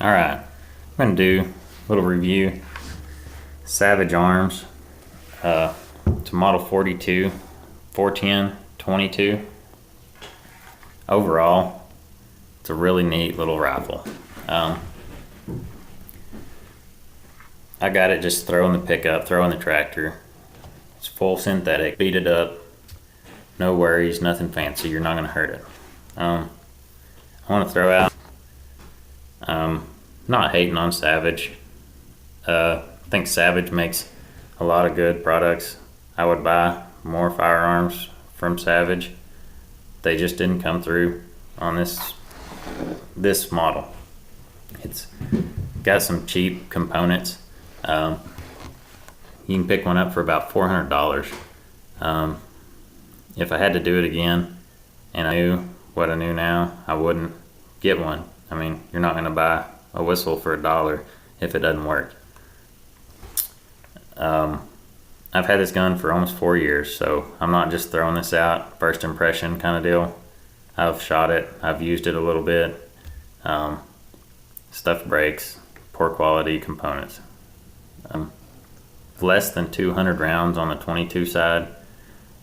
Alright, I'm going to do a little review. Savage Arms. It's a Model 42, 410, 22. Overall, it's a really neat little rifle. I got it just throw in the pickup, throw in the tractor. It's full synthetic, beat it up. No worries, nothing fancy, you're not going to hurt it. I want to throw out, not hating on Savage. I think Savage makes a lot of good products. I would buy more firearms from Savage. They just didn't come through on this model. It's got some cheap components. You can pick one up for about $400. If I had to do it again and I knew what I knew now, I wouldn't get one. I mean, you're not going to buy a whistle for $1 if it doesn't work. I've had this gun for almost 4 years, so I'm not just throwing this out, first impression kind of deal. I've shot it, I've used it a little bit. Stuff breaks, poor quality components. Less than 200 rounds on the 22 side,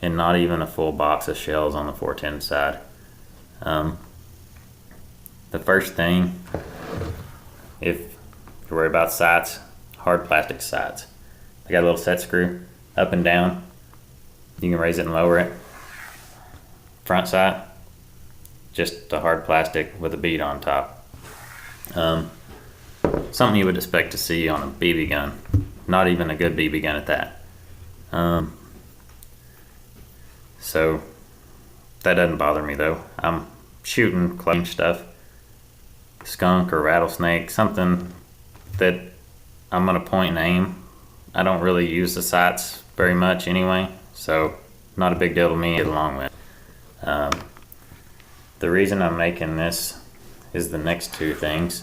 and not even a full box of shells on the 410 side. The first thing, if you're worried about sights, hard plastic sights. I got a little set screw up and down. You can raise it and lower it. Front sight, just a hard plastic with a bead on top. Something you would expect to see on a BB gun. Not even a good BB gun at that. So that doesn't bother me though. I'm shooting clone stuff, skunk or rattlesnake, something that I'm gonna point and aim. I don't really use the sights very much anyway, so not a big deal to me to get along with. The reason I'm making this is the next two things.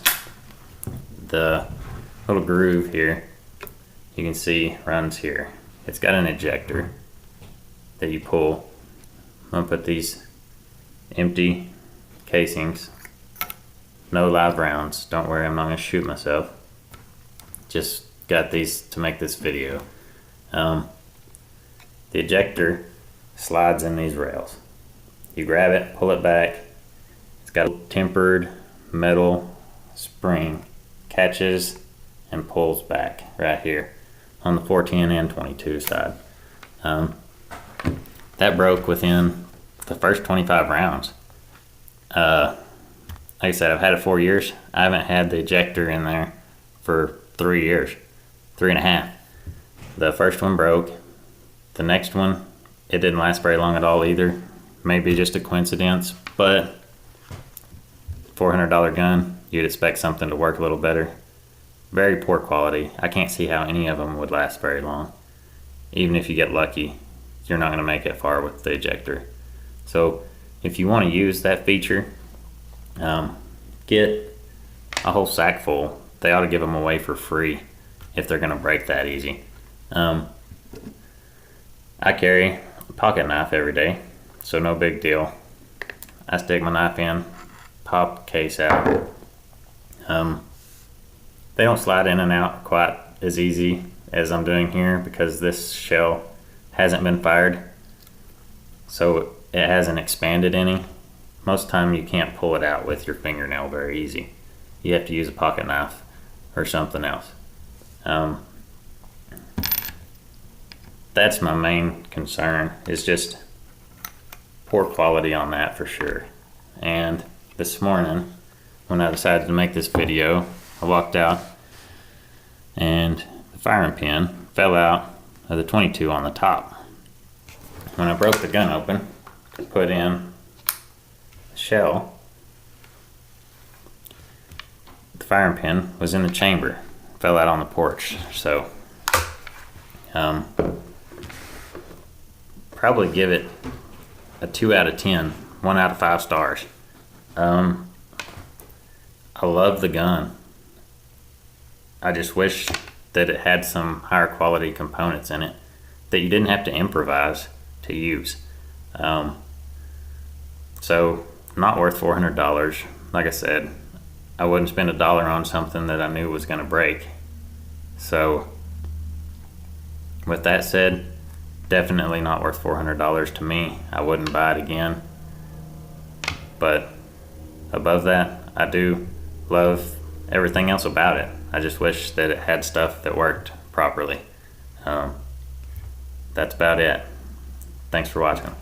The little groove here, you can see runs here. It's got an ejector that you pull. I'm gonna put these empty casings, no live rounds. Don't worry, I'm not gonna shoot myself. Just got these to make this video. The ejector slides in these rails. You grab it, pull it back. It's got a tempered metal spring, catches and pulls back right here on the 410 and 22 side. That broke within the first 25 rounds. Like I said, I've had it 4 years. I haven't had the ejector in there for 3 years, 3.5. The first one broke. The next one, it didn't last very long at all either. Maybe just a coincidence, but $400 gun, you'd expect something to work a little better. Very poor quality. I can't see how any of them would last very long. Even if you get lucky, you're not going to make it far with the ejector. So if you want to use that feature, get a whole sack full. They ought to give them away for free if they're going to break that easy. I carry a pocket knife every day, so no big deal. I stick my knife in, pop the case out. They don't slide in and out quite as easy as I'm doing here because this shell hasn't been fired, so it hasn't expanded any. Most time you can't pull it out with your fingernail very easy. You have to use a pocket knife or something else. That's my main concern, is just poor quality on that for sure. And this morning when I decided to make this video, I walked out and the firing pin fell out of the 22 on the top. When I broke the gun open to put in the shell, the firing pin was in the chamber, fell out on the porch. So probably give it a 2 out of 10, 1 out of 5 stars. I love the gun. I just wish that it had some higher quality components in it that you didn't have to improvise to use. So not worth $400. Like I said, I wouldn't spend $1 on something that I knew was gonna break. So with that said, definitely not worth $400 to me. I wouldn't buy it again. But above that, I do love everything else about it. I just wish that it had stuff that worked properly. That's about it. Thanks for watching.